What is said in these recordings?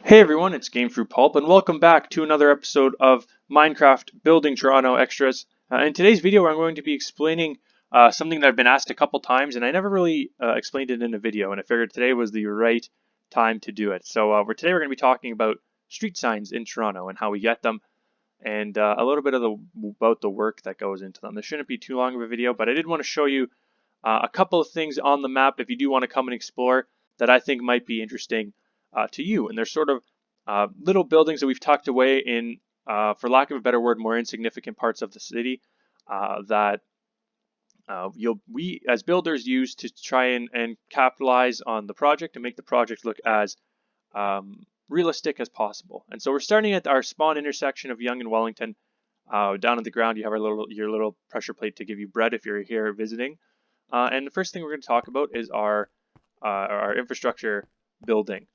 Hey everyone, it's Gamefruitpulp, and welcome back to another episode of Minecraft Building Toronto Extras. In today's video, I'm going to be explaining something that I've been asked a couple times, and I never really explained it in a video, and I figured today was the right time to do it. So today we're going to be talking about street signs in Toronto and how we get them, and a little bit about the work that goes into them. This shouldn't be too long of a video, but I did want to show you a couple of things on the map if you do want to come and explore that I think might be interesting to you. And they're sort of little buildings that we've tucked away in, for lack of a better word, more insignificant parts of the city that we as builders use to try and capitalize on the project and make the project look as realistic as possible. And so we're starting at our spawn intersection of Yonge and Wellington. Down on the ground, you have your little pressure plate to give you bread if you're here visiting. And the first thing we're going to talk about is our infrastructure building.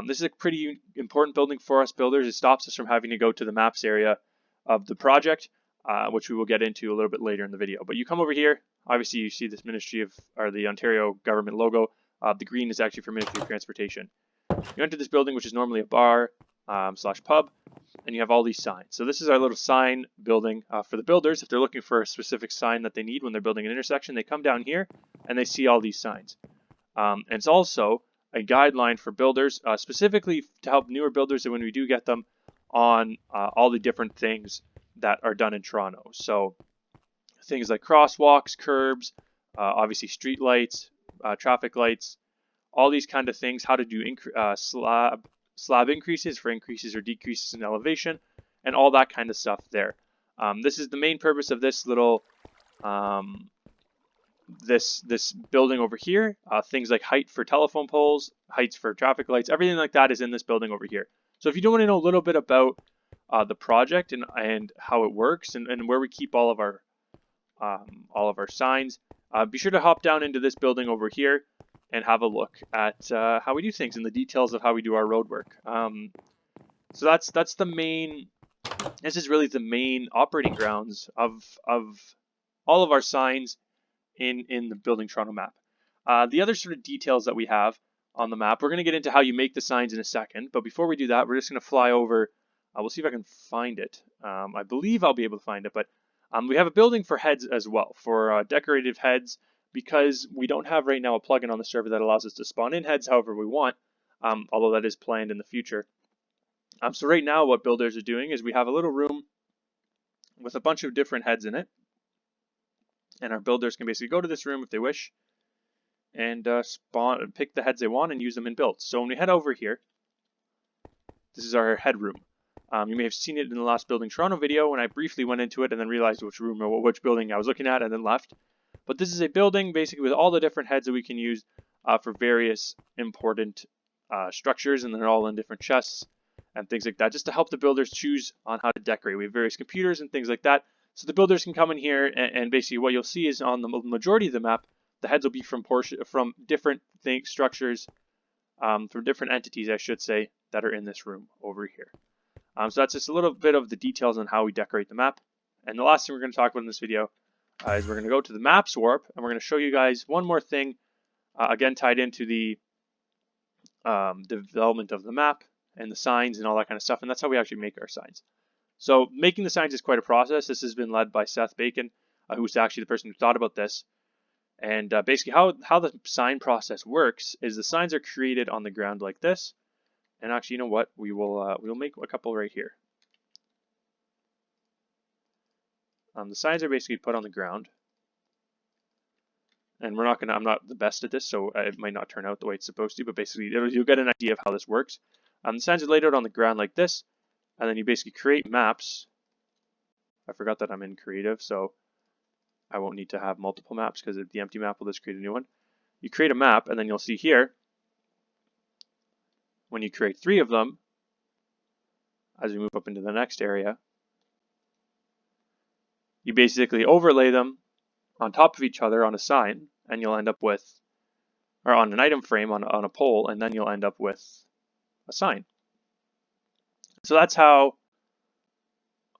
This is a pretty important building for us builders. It stops us from having to go to the maps area of the project, which we will get into a little bit later in the video. But you come over here, obviously you see this the Ontario government logo. The green is actually for Ministry of Transportation. You enter this building, which is normally a bar slash pub, and you have all these signs. So this is our little sign building for the builders. If they're looking for a specific sign that they need when they're building an intersection, they come down here and they see all these signs. And it's also a guideline for builders, specifically to help newer builders when we do get them on all the different things that are done in Toronto. So things like crosswalks, curbs, obviously street lights, traffic lights, all these kind of things, how to do slab increases for increases or decreases in elevation, and all that kind of stuff there. This is the main purpose of this little this building over here. Things like height for telephone poles, heights for traffic lights, everything like that is in this building over here. So if you do want to know a little bit about the project and how it works and where we keep all of our signs, be sure to hop down into this building over here and have a look at how we do things and the details of how we do our road work. So that's the main. This is really the main operating grounds of all of our signs in the Building Toronto map. The other sort of details that we have on the map, we're going to get into how you make the signs in a second, but before we do that, we're just going to fly over. We'll see if I can find it. I believe I'll be able to find it, but we have a building for heads as well, for decorative heads, because we don't have right now a plugin on the server that allows us to spawn in heads however we want, although that is planned in the future. So right now what builders are doing is we have a little room with a bunch of different heads in it, and our builders can basically go to this room if they wish and pick the heads they want and use them in builds. So when we head over here, this is our head room. You may have seen it in the last Building Toronto video when I briefly went into it and then realized which room or which building I was looking at and then left. But this is a building basically with all the different heads that we can use for various important structures, and they're all in different chests and things like that, just to help the builders choose on how to decorate. We have various computers and things like that, so the builders can come in here and basically what you'll see is on the majority of the map, the heads will be from different structures, from different entities, I should say, that are in this room over here. So that's just a little bit of the details on how we decorate the map. And the last thing we're going to talk about in this video is we're going to go to the maps warp, and we're going to show you guys one more thing, again tied into the development of the map and the signs and all that kind of stuff, and that's how we actually make our signs. So making the signs is quite a process. This has been led by Seth Bacon, who's actually the person who thought about this. And basically how the sign process works is the signs are created on the ground like this. And actually, you know what? We'll make a couple right here. The signs are basically put on the ground. And I'm not the best at this, so it might not turn out the way it's supposed to, but basically you'll get an idea of how this works. The signs are laid out on the ground like this, and then you basically create maps. I forgot that I'm in creative, so I won't need to have multiple maps because the empty map will just create a new one. You create a map, and then you'll see here, when you create 3 of them, as we move up into the next area, you basically overlay them on top of each other on a sign, and you'll end up with, or on an item frame on a pole, and then you'll end up with a sign. So that's how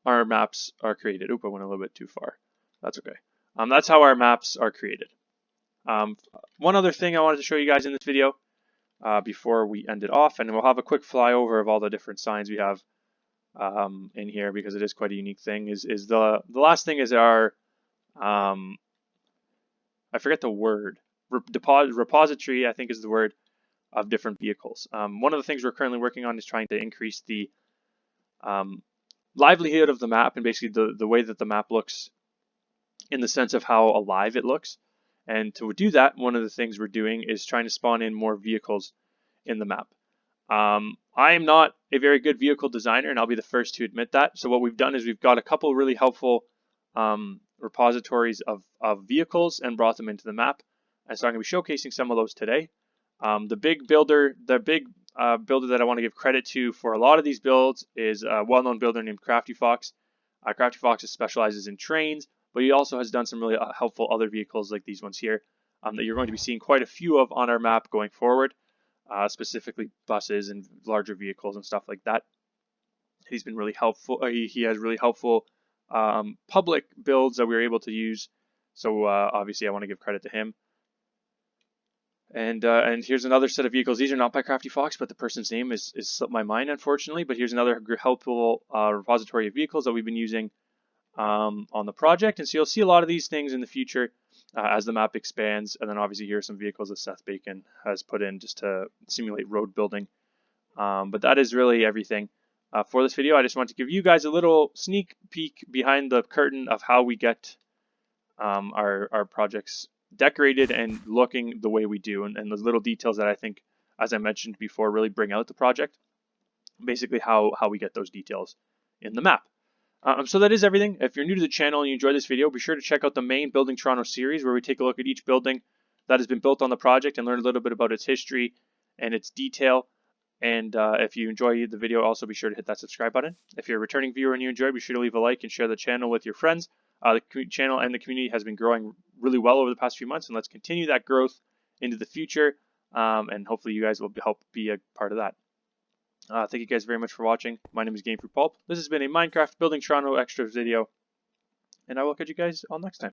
our maps are created. Oop, I went a little bit too far. That's okay. That's how our maps are created. One other thing I wanted to show you guys in this video before we end it off, and we'll have a quick flyover of all the different signs we have in here, because it is quite a unique thing. Is the last thing is our I forget the word, repository, I think is the word, of different vehicles. One of the things we're currently working on is trying to increase the livelihood of the map, and basically the way that the map looks in the sense of how alive it looks. And to do that, one of the things we're doing is trying to spawn in more vehicles in the map. I am not a very good vehicle designer, and I'll be the first to admit that. So what we've done is we've got a couple really helpful repositories of vehicles and brought them into the map. And so I'm going to be showcasing some of those today. The big builder that I want to give credit to for a lot of these builds is a well-known builder named Crafty Fox. Crafty Fox specializes in trains, but he also has done some really helpful other vehicles like these ones here that you're going to be seeing quite a few of on our map going forward, specifically buses and larger vehicles and stuff like that. He's been really helpful. He has really helpful public builds that we were able to use. So obviously I want to give credit to him. And here's another set of vehicles. These are not by Crafty Fox, but the person's name is slipped my mind, unfortunately. But here's another helpful repository of vehicles that we've been using on the project. And so you'll see a lot of these things in the future as the map expands. And then obviously here are some vehicles that Seth Bacon has put in just to simulate road building. But that is really everything for this video. I just want to give you guys a little sneak peek behind the curtain of how we get our projects decorated and looking the way we do, and the little details that I think, as I mentioned before, really bring out the project. Basically how we get those details in the map. So that is everything. If you're new to the channel and you enjoyed this video, be sure to check out the main Building Toronto series, where we take a look at each building that has been built on the project and learn a little bit about its history and its detail. And if you enjoy the video, also be sure to hit that subscribe button. If you're a returning viewer and you enjoy, be sure to leave a like and share the channel with your friends. The channel and the community has been growing really well over the past few months, and let's continue that growth into the future. And hopefully you guys will help be a part of that. Thank you guys very much for watching. My name is Gamefruitpulp. This has been a Minecraft Building Toronto Extras video, and I will catch you guys all next time.